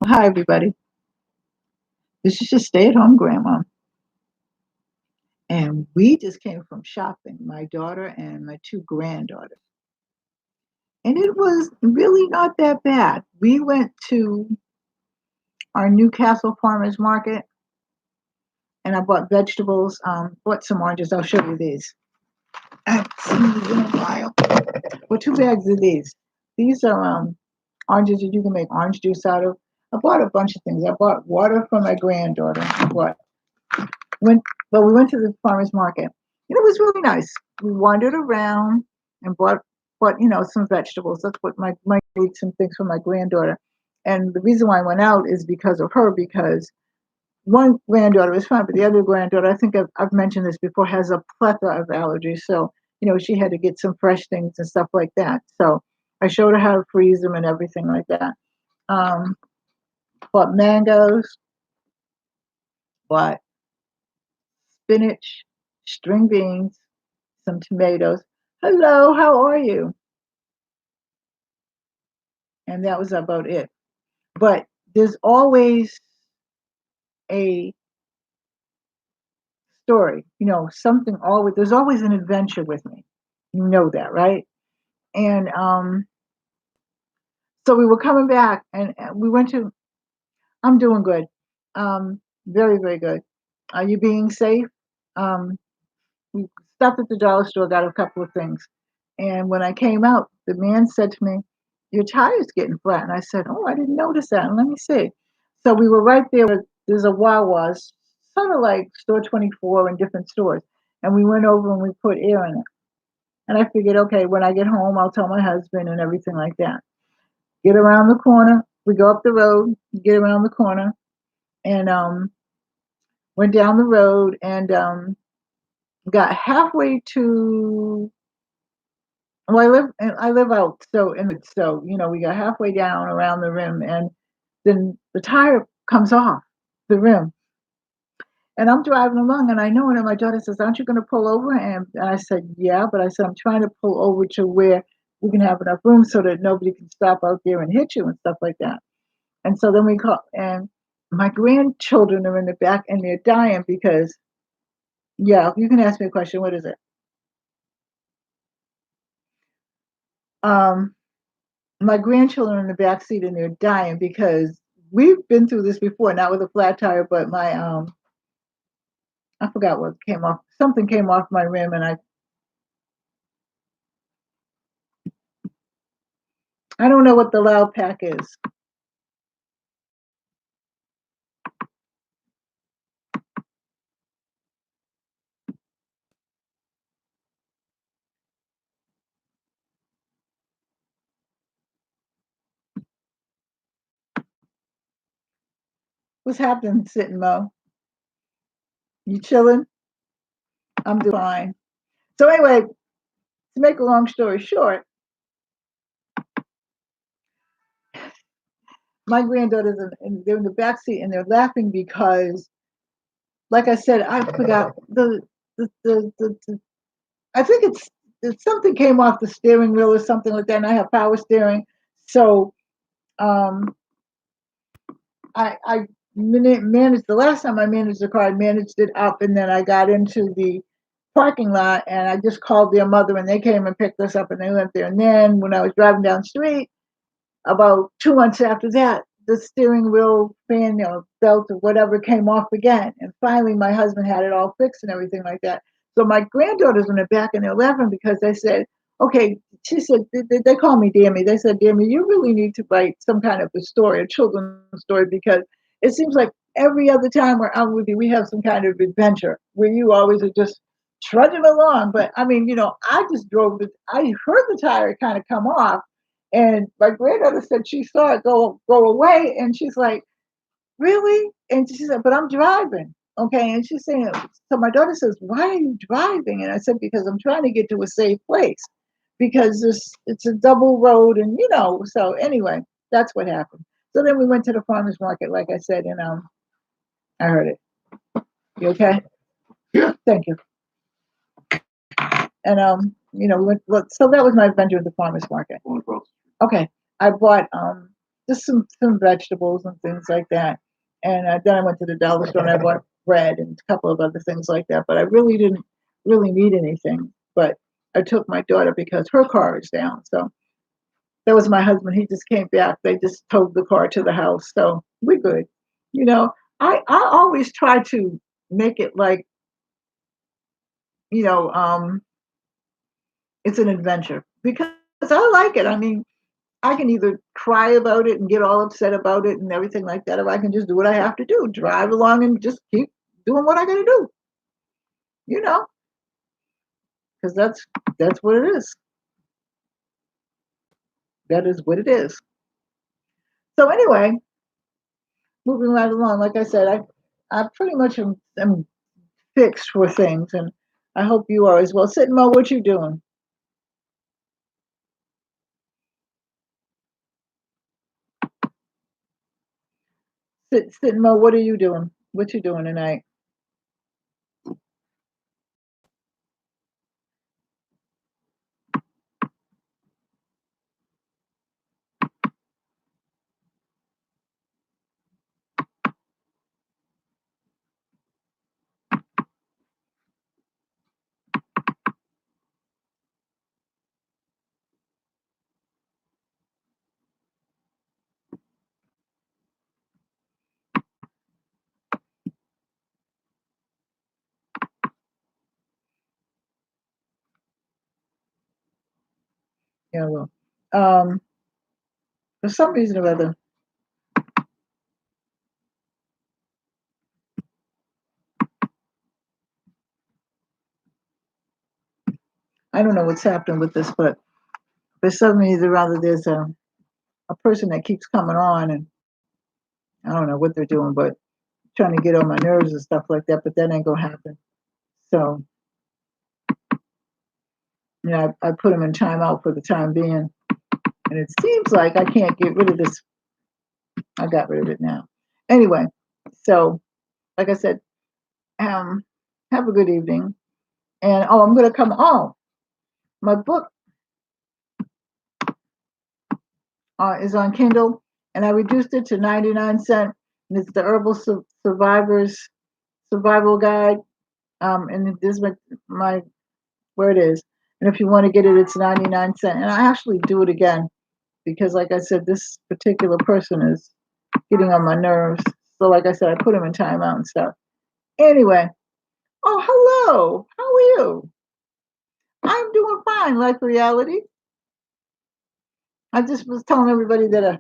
Hi, everybody. This is just stay-at-home grandma, and we just came from shopping, my daughter and my two granddaughters. And it was really not that bad. We went to our Newcastle Farmers Market, and I bought vegetables, bought some oranges. I'll show you these. I haven't seen these in a while. Well, two bags of these. These are oranges that you can make orange juice out of. I bought a bunch of things. I bought water for my granddaughter. I bought went but we went to the farmers market and it was really nice. We wandered around and bought some vegetables. That's what my made some things for my granddaughter. And the reason why I went out is because of her, because one granddaughter was fine, but the other granddaughter, I think I've mentioned this before, has a plethora of allergies. So, she had to get some fresh things and stuff like that. So I showed her how to freeze them and everything like that. Um, bought mangoes, bought spinach, string beans, some tomatoes. Hello, how are you? And that was about it. But there's always a story, something always, there's always an adventure with me. You know that, right? And so we were coming back and we went to, I'm doing good. Very, very good. Are you being safe? Um, we stopped at the dollar store, got a couple of things. And when I came out, the man said to me, "Your tire's getting flat." And I said, "Oh, I didn't notice that. Let me see." So we were right there. There's a Wawa's, sort of like Store 24 in different stores. And we went over and we put air in it. And I figured, okay, when I get home, I'll tell my husband and everything like that. Get around the corner. We go up the road, get around the corner, and went down the road and got halfway to. Well, I live out so we got halfway down around the rim, and then the tire comes off the rim, and I'm driving along, and I know it. And my daughter says, "Aren't you going to pull over?" And I said, "Yeah," but I said, "I'm trying to pull over to where we can have enough room so that nobody can stop out there and hit you and stuff like that." And so then we call, and my grandchildren are in the back, and they're dying because, yeah, you can ask me a question. What is it? Um, my grandchildren are in the back seat, and they're dying because we've been through this before, not with a flat tire, but my I forgot what came off. Something came off my rim, and I don't know what the loud pack is. What's happening, sitting Mo? You chilling? I'm doing fine. So anyway, to make a long story short, my granddaughters they're in the back seat and they're laughing because, like I said, I forgot the I think it's something came off the steering wheel or something like that, and I have power steering, so um, I managed the last time I managed the car, I managed it up, and then I got into the parking lot, and I just called their mother, and they came and picked us up, and they went there. And then when I was driving down the street, about 2 months after that, the steering wheel fan, belt or whatever came off again. And finally, my husband had it all fixed and everything like that. So my granddaughters in the back and they're laughing because they said, okay, she said, they call me Dammy. They said, Dammy, you really need to write some kind of a story, a children's story, because it seems like every other time we're out with you, we have some kind of adventure where you always are just trudging along. But I mean, I just I heard the tire kind of come off, and my granddaughter said she saw it go away, and she's like, "Really?" And she said, "But I'm driving." Okay, and she's saying, so my daughter says, "Why are you driving?" And I said, "Because I'm trying to get to a safe place, because it's a double road, and So anyway, that's what happened. So then we went to the farmers market, like I said, and I heard it. You okay? Yeah. Thank you. And we went. So that was my adventure at the farmers market. Okay, I bought just some vegetables and things like that. And then I went to the dollar store and I bought bread and a couple of other things like that. But I really didn't really need anything. But I took my daughter because her car is down. So that was my husband. He just came back. They just towed the car to the house. So we're good. You know, I always try to make it like, you know, it's an adventure because I like it. I mean, I can either cry about it and get all upset about it and everything like that, or I can just do what I have to do, drive along and just keep doing what I got to do, you know, because that's what it is. That is what it is. So anyway, moving right along, like I said, I pretty much am fixed for things, and I hope you are as well. Sitting, what you doing? Sitting, what are you doing? What you doing tonight? Yeah, well, um, for some reason or other, I don't know what's happening with this, but for some reason or other, there's a person that keeps coming on, and I don't know what they're doing, but trying to get on my nerves and stuff like that. But that ain't gonna happen. So, I put them in timeout for the time being, and it seems like I can't get rid of this. I got rid of it now. Anyway, so like I said, um, have a good evening. And I'm gonna come. Oh, my book is on Kindle, and I reduced it to 99 cents. And it's the Herbal Survivors Survival Guide. And this is my where it is. And if you want to get it, it's 99 cents. And I actually do it again because, like I said, this particular person is getting on my nerves. So, like I said, I put him in timeout and stuff. Anyway, hello. How are you? I'm doing fine, like reality. I just was telling everybody that I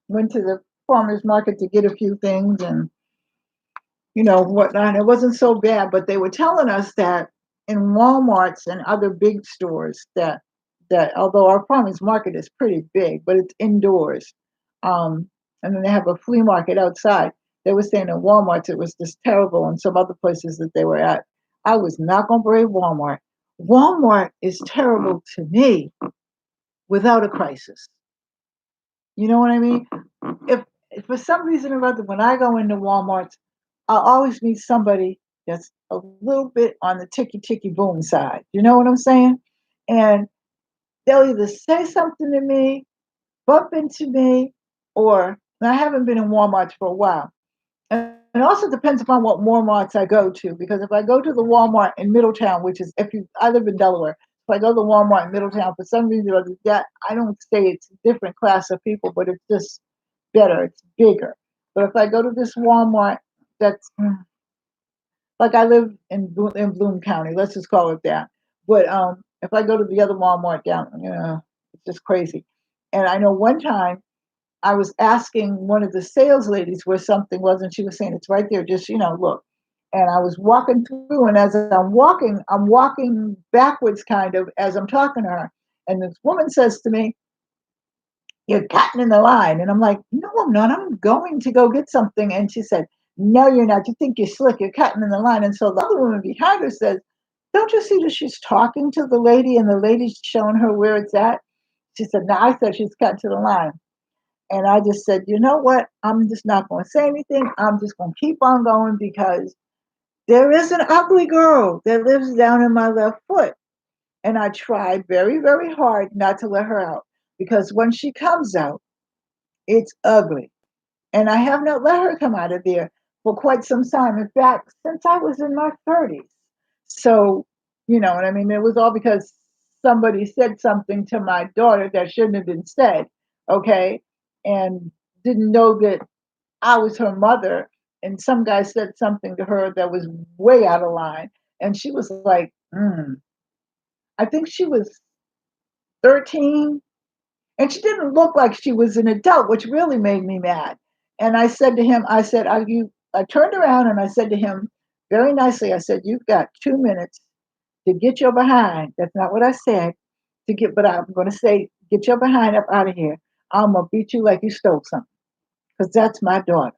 went to the farmer's market to get a few things and whatnot. It wasn't so bad, but they were telling us that in Walmarts and other big stores that although our farmers market is pretty big, but it's indoors, and then they have a flea market outside. They were saying in Walmarts it was just terrible, and some other places that they were at. I was not gonna brave Walmart. Walmart is terrible to me without a crisis. You know what I mean? If for some reason or other, when I go into Walmart, I'll always meet somebody that's a little bit on the ticky ticky boom side. You know what I'm saying? And they'll either say something to me, bump into me, or and I haven't been in Walmart for a while. And it also depends upon what Walmarts I go to, because if I go to the Walmart in Middletown, which is I live in Delaware, if I go to the Walmart in Middletown for some reason or other, that I don't say it's a different class of people, but it's just better, it's bigger. But if I go to this Walmart that's like I live in Bloom County, let's just call it that. But if I go to the other Walmart down, it's just crazy. And I know one time I was asking one of the sales ladies where something was, and she was saying it's right there, just look. And I was walking through, and as I'm walking backwards kind of as I'm talking to her. And this woman says to me, "You're cutting in the line." And I'm like, "No, I'm not. I'm going to go get something." And she said, "No, you're not. You think you're slick. You're cutting in the line." And so the other woman behind her says, "Don't you see that she's talking to the lady and the lady's showing her where it's at?" She said, "No, I said she's cutting to the line." And I just said, "You know what? I'm just not going to say anything. I'm just going to keep on going because there is an ugly girl that lives down in my left foot." And I tried very, very hard not to let her out because when she comes out, It's ugly. And I have not let her come out of there for quite some time. In fact, since I was in my 30s. So, you know what I mean? It was all because somebody said something to my daughter that shouldn't have been said, okay? And didn't know that I was her mother. And some guy said something to her that was way out of line. And she was like, I think she was 13, and she didn't look like she was an adult, which really made me mad. And I said to him, I said, are you, I turned around and I said to him very nicely, I said, you've got 2 minutes to get your behind. That's not what I said to get, but I'm going to say, get your behind up out of here. I'm going to beat you like you stole something because that's my daughter.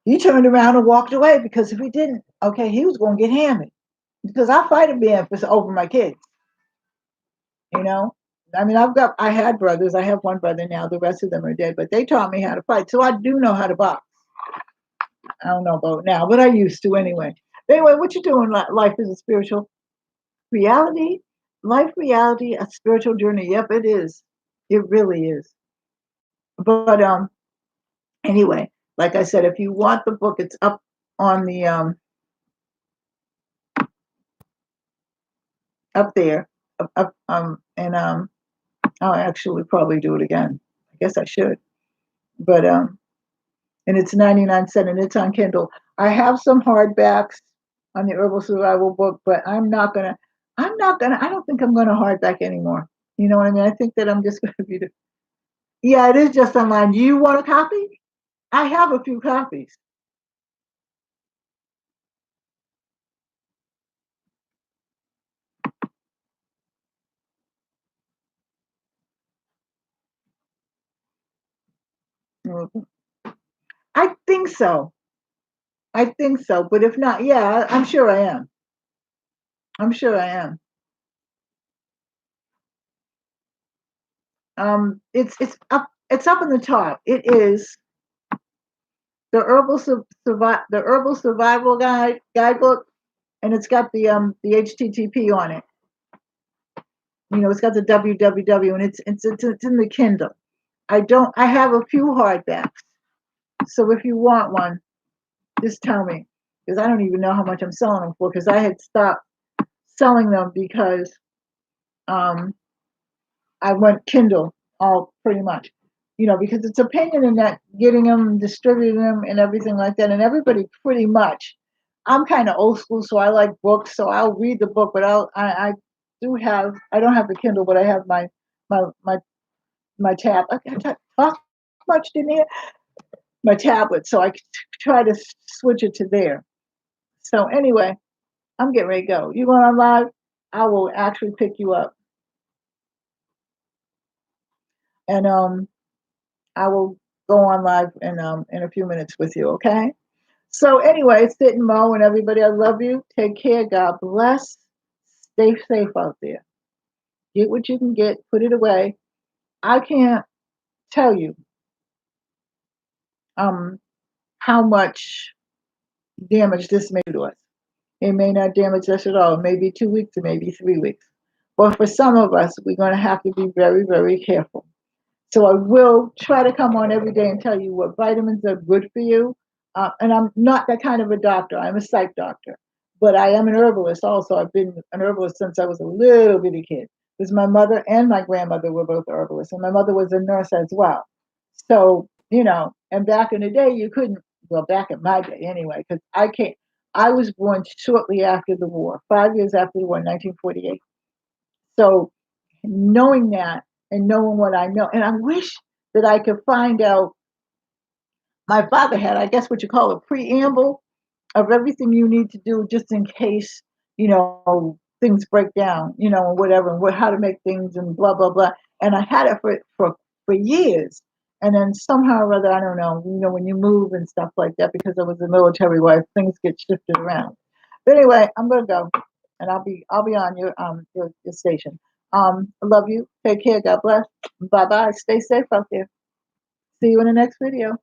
He turned around and walked away because if he didn't, okay, he was going to get hammered because I fight a man for over my kids, you know? I mean, I had brothers. I have one brother now. The rest of them are dead, but they taught me how to fight. So I do know how to box. I don't know about now, but I used to anyway. Anyway, what you doing? Life is a spiritual reality. Life reality, a spiritual journey. Yep, it is. It really is. But anyway, like I said, if you want the book, it's up on the up there. And I'll actually probably do it again. I guess I should. But and it's 99 cents and it's on Kindle. I have some hardbacks on the Herbal Survival book, but I don't think I'm gonna hardback anymore. You know what I mean? I think that I'm just gonna be yeah, it is just online. Do you want a copy? I have a few copies. Mhm. I think so. I think so. But if not, yeah, I'm sure I am. I'm sure I am. It's up in the top. It is the Herbal Survival Guidebook, and it's got the HTTP on it. You know, it's got the www, and it's in the Kindle. I have a few hardbacks. So if you want one, just tell me because I don't even know how much I'm selling them for because I had stopped selling them because um I went Kindle all pretty much. You know, because it's a pain in the neck getting them, distributing them, and everything like that. And everybody pretty much. I'm kind of old school, so I like books. So I'll read the book, but I do have I don't have the Kindle, but I have my my my tab. I talk much in there. My tablet, so I try to switch it to there. So anyway, I'm getting ready to go. You going on live? I will actually pick you up, and I will go on live in a few minutes with you. Okay. So anyway, Sit and Mo and everybody, I love you. Take care. God bless. Stay safe out there. Get what you can get. Put it away. I can't tell you um how much damage this may do to us. It may not damage us at all. It may be 2 weeks, it may be 3 weeks. But for some of us, we're going to have to be very, very careful. So I will try to come on every day and tell you what vitamins are good for you. And I'm not that kind of a doctor. I'm a psych doctor, but I am an herbalist also. I've been an herbalist since I was a little bitty kid. Because my mother and my grandmother were both herbalists, and my mother was a nurse as well. So, you know, and back in the day, you couldn't, well, back in my day anyway, because I was born shortly after the war, 5 years after the war, 1948. So knowing that and knowing what I know, and I wish that I could find out. My father had, I guess, what you call a preamble of everything you need to do just in case, things break down, and whatever, and how to make things and blah blah blah. And I had it for years. And then somehow or other, I don't know, when you move and stuff like that, because I was a military wife, things get shifted around. But anyway, I'm gonna go, and I'll be on your station. I love you. Take care. God bless. Bye bye. Stay safe out there. See you in the next video.